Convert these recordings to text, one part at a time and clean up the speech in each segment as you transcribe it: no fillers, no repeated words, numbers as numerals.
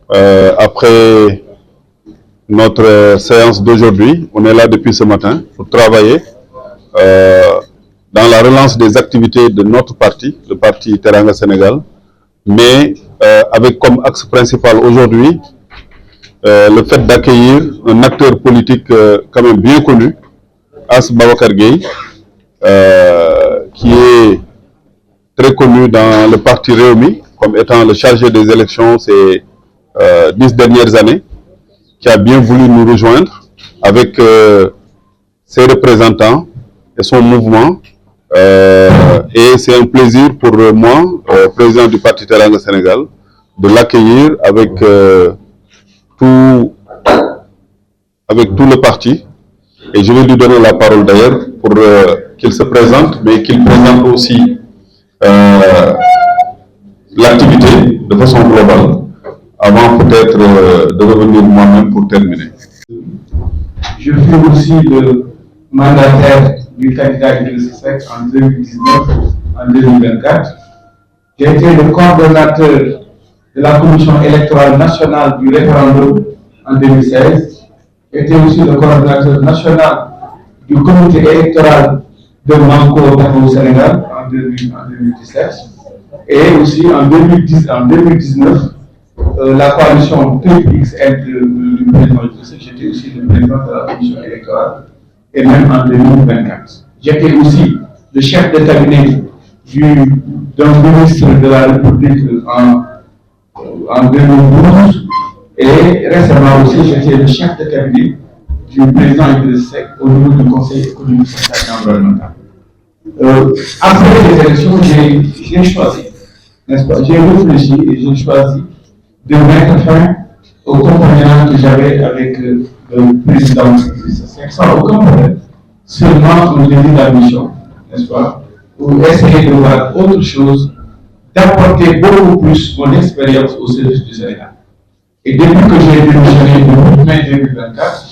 Après notre séance d'aujourd'hui, on est là depuis ce matin pour travailler dans la relance des activités de notre parti, le parti Teranga Sénégal, mais avec comme axe principal aujourd'hui le fait d'accueillir un acteur politique quand même bien connu, As Babacar Gueye, qui est très connu dans le parti Réumi comme étant le chargé des élections ces 10 dernières années, qui a bien voulu nous rejoindre avec ses représentants et son mouvement. Et c'est un plaisir pour moi, président du parti Teranga Sénégal, de l'accueillir avec tout le parti. Et je vais lui donner la parole d'ailleurs pour qu'il se présente, mais qu'il présente aussi l'activité de façon globale, avant peut-être de revenir moi-même pour terminer. Je fus aussi le mandataire du candidat Idrissa Seck en 2019, en 2024. J'ai été le coordonnateur de la Commission électorale nationale du référendum en 2016. J'ai été aussi le coordonnateur national du comité électoral de Manko au Sénégal en 2017. Et aussi en 2019, la coalition PPXL du président Idrissa Seck, j'étais aussi le président de la commission électorale, et même en 2024. J'étais aussi le chef de cabinet d'un ministre de la République en 2012, et récemment aussi j'étais le chef de cabinet du président Idrissa Seck au niveau du Conseil économique, social et environnemental. Après les élections, j'ai choisi, n'est-ce pas, j'ai réfléchi et j'ai choisi de mettre fin au compagnonnage que j'avais avec le président Idrissa Seck, sans aucun problème, seulement un début d'ambition, n'est-ce pas, pour essayer de voir autre chose, d'apporter beaucoup plus mon expérience au service du Sénégal. Et depuis que j'ai démissionné le 8 mai 2024,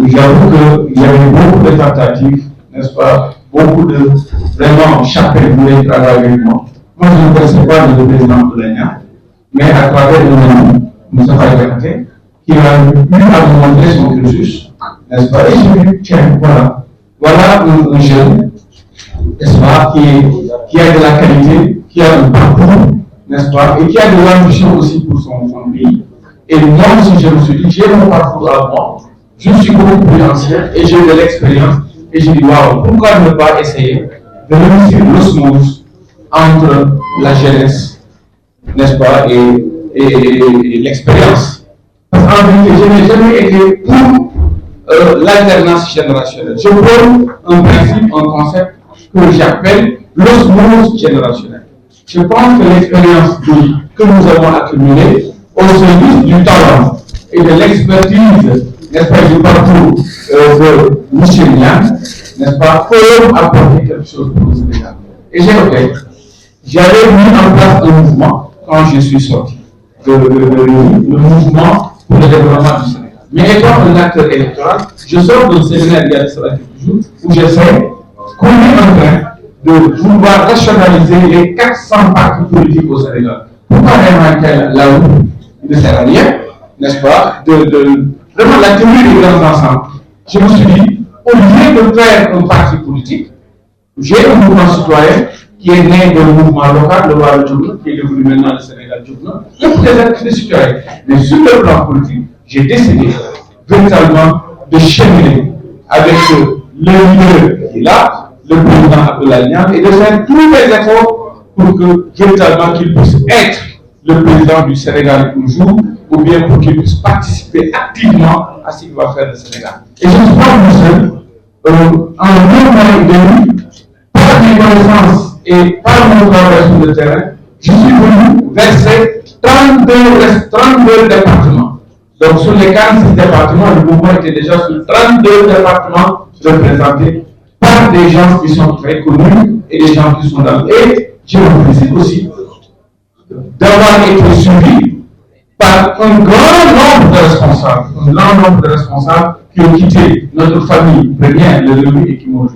j'avoue qu'il y avait beaucoup de tentatives, n'est-ce pas, beaucoup de vraiment chacun voulait travailler avec moi. Moi, je ne connaissais pas le président de l'ENIA, mais à travers le nom Moussa Faye, qui a eu à me montrer son cursus, n'est-ce pas, et j'ai dit, tiens, voilà un jeune, n'est-ce pas, qui a de la qualité, qui a un parcours, n'est-ce pas, et qui a de l'ambition aussi pour son pays. Et moi aussi, je me suis dit, j'ai mon parcours à moi, je suis beaucoup plus ancien et j'ai de l'expérience. Et j'ai dit, waouh, pourquoi ne pas essayer de réussir l'osmose entre la jeunesse, n'est-ce pas, et l'expérience. Parce qu'en vérité, je n'ai jamais été pour l'alternance générationnelle. Je prône un principe, un concept que j'appelle l'osmose générationnelle. Je pense que l'expérience que nous avons accumulée au service du talent et de l'expertise, n'est-ce pas, du parcours de Michel Niang, n'est-ce pas, peut apporter quelque chose pour le Sénégal. Et j'avais mis en place un mouvement quand je suis sorti le mouvement pour le développement du Sénégal. Mais étant un acteur électoral, je sors d'un séminaire il y a de cela quelques jours où j'essaie qu'on est en train de vouloir rationaliser les 400 partis politiques au Sénégal. Pourquoi réinventer la roue? Il ne sert à rien, n'est-ce pas, vraiment la tenue des grands ensembles. Je me suis dit, au lieu de faire un parti politique, j'ai un mouvement citoyen qui est né d'un mouvement local, le Wara Djougna, qui est devenu maintenant le Sénégal Djougna, je présente les citoyens. Mais sur le plan politique, j'ai décidé véritablement de cheminer avec le leader qui est là, le président Abdoulaye Niang, et de faire tous les efforts pour que véritablement qu'il puisse être le président du Sénégal un jour, ou bien pour qu'il puisse participer activement à ce qu'il va faire le Sénégal. Et je ne suis pas venu seul. En 2 mois et demi, par mes connaissances et par mon travail sur le terrain, je suis venu verser 32 départements. Donc sur les 46 départements, le mouvement était déjà sur 32 départements représentés par des gens qui sont très connus et des gens qui sont dans. Et je me félicite aussi d'avoir été suivi par un grand nombre de responsables qui ont quitté notre famille première, le Réumi, et qui m'ont rejoint.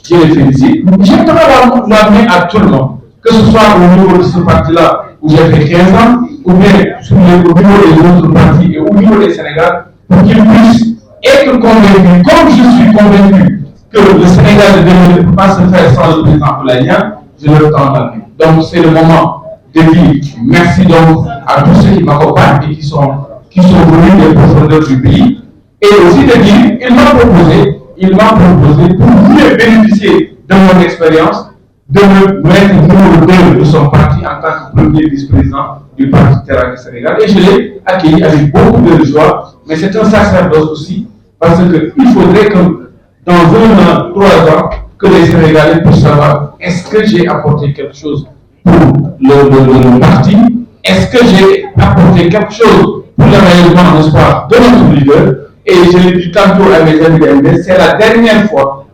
Je les félicite. Je travaille moi-même à tout le monde, que ce soit au niveau de ce parti-là où j'ai fait 15 ans, ou bien sur au niveau des autres partis et au niveau des Sénégal pour qu'ils puissent être convaincus, comme je suis convaincu que le Sénégal ne peut pas se faire sans le président Abdoulaye Niane, je leur tends la main. Donc c'est le moment de dire merci donc à tous ceux qui m'accompagnent et qui sont venus des profondeurs du pays. Et aussi de dire, il m'a proposé pour mieux bénéficier de mon expérience, de me mettre numéro 2 de son parti en tant que premier vice-président du parti Teranga Sénégal. Et je l'ai accueilli avec beaucoup de joie, mais c'est un sacerdoce aussi, parce qu'il faudrait que dans 1 an, 3 ans, que les Sénégalais puissent savoir est-ce que j'ai apporté quelque chose pour le parti, est-ce que j'ai apporté quelque chose pour le rayonnement, n'est-ce pas, de notre leader. Et je l'ai dit tantôt à mes amis de MDS, c'est la dernière fois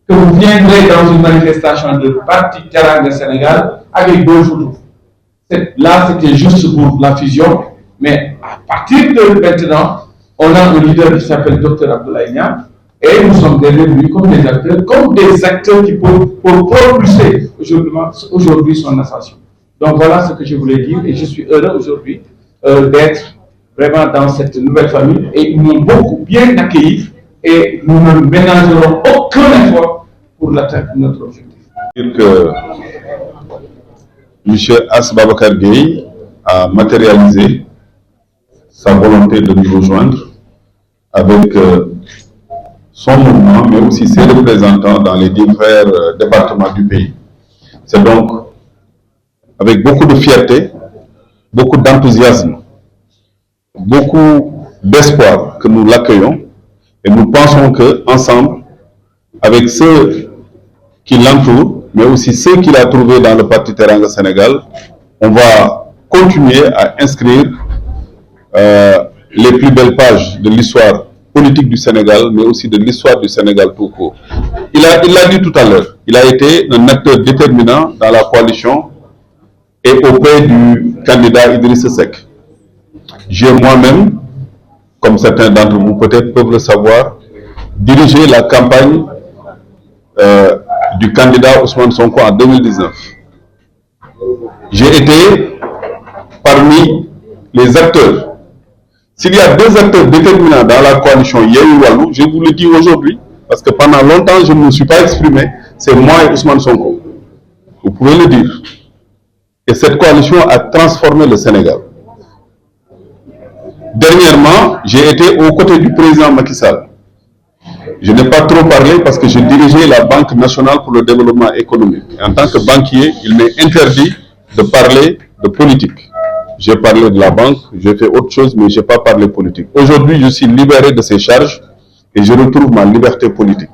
que vous viendrez dans une manifestation de parti Teranga Sénégal avec 2 photos. Là, c'était juste pour la fusion, mais à partir de maintenant, on a un leader qui s'appelle Dr Abdoulaye Niane, et nous sommes derrière lui comme des acteurs qui peuvent propulser aujourd'hui son ascension. Donc voilà ce que je voulais dire, et je suis heureux aujourd'hui d'être vraiment dans cette nouvelle famille, et ils m'ont beaucoup bien accueilli, et nous ne ménagerons aucun effort pour l'atteindre notre objectif. Dire que M. As Babakar Gueye a matérialisé sa volonté de nous rejoindre avec son mouvement, mais aussi ses représentants dans les divers départements du pays. C'est donc avec beaucoup de fierté, beaucoup d'enthousiasme, beaucoup d'espoir que nous l'accueillons, et nous pensons qu'ensemble, avec ceux qui l'entourent, mais aussi ceux qu'il a trouvés dans le parti Teranga Sénégal, on va continuer à inscrire les plus belles pages de l'histoire politique du Sénégal, mais aussi de l'histoire du Sénégal tout court. Il l'a dit tout à l'heure, il a été un acteur déterminant dans la coalition et auprès du candidat Idriss Seck. J'ai moi-même, comme certains d'entre vous peut-être peuvent le savoir, dirigé la campagne du candidat Ousmane Sonko en 2019. J'ai été parmi les acteurs. S'il y a 2 acteurs déterminants dans la coalition Yewwi Wallu, je vous le dis aujourd'hui, parce que pendant longtemps je ne me suis pas exprimé, c'est moi et Ousmane Sonko. Vous pouvez le dire. Et cette coalition a transformé le Sénégal. Dernièrement, j'ai été aux côtés du président Macky Sall. Je n'ai pas trop parlé parce que je dirigeais la Banque nationale pour le développement économique. Et en tant que banquier, il m'est interdit de parler de politique. J'ai parlé de la banque, j'ai fait autre chose, mais je n'ai pas parlé politique. Aujourd'hui, je suis libéré de ces charges et je retrouve ma liberté politique.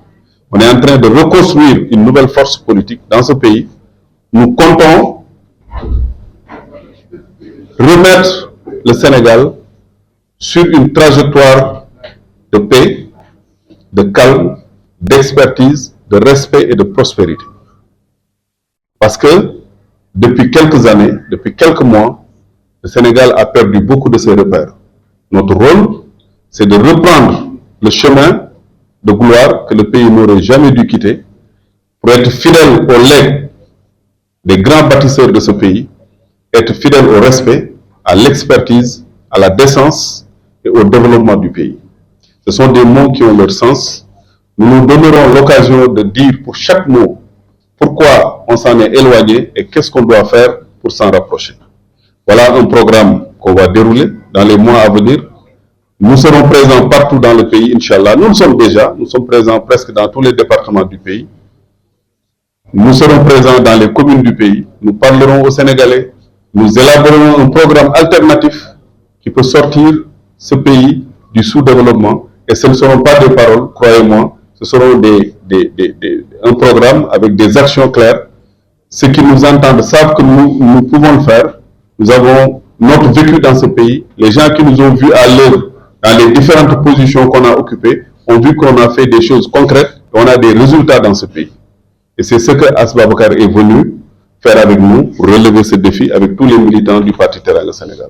On est en train de reconstruire une nouvelle force politique dans ce pays. Nous comptons remettre le Sénégal sur une trajectoire de paix, de calme, d'expertise, de respect et de prospérité. Parce que depuis quelques années, depuis quelques mois, le Sénégal a perdu beaucoup de ses repères. Notre rôle, c'est de reprendre le chemin de gloire que le pays n'aurait jamais dû quitter pour être fidèle au legs des grands bâtisseurs de ce pays, être fidèle au respect, à l'expertise, à la décence et au développement du pays. Ce sont des mots qui ont leur sens. Nous nous donnerons l'occasion de dire pour chaque mot pourquoi on s'en est éloigné et qu'est-ce qu'on doit faire pour s'en rapprocher. Voilà un programme qu'on va dérouler dans les mois à venir. Nous serons présents partout dans le pays, Inch'Allah. Nous sommes présents presque dans tous les départements du pays. Nous serons présents dans les communes du pays. Nous parlerons aux Sénégalais. Nous élaborerons un programme alternatif qui peut sortir ce pays du sous-développement. Et ce ne seront pas des paroles, croyez-moi. Ce seront un programme avec des actions claires. Ceux qui nous entendent savent que nous pouvons le faire. Nous avons notre vécu dans ce pays. Les gens qui nous ont vus à l'œuvre dans les différentes positions qu'on a occupées ont vu qu'on a fait des choses concrètes et on a des résultats dans ce pays. Et c'est ce que As Babakar est venu faire avec nous pour relever ce défi avec tous les militants du Parti Teranga Sénégal.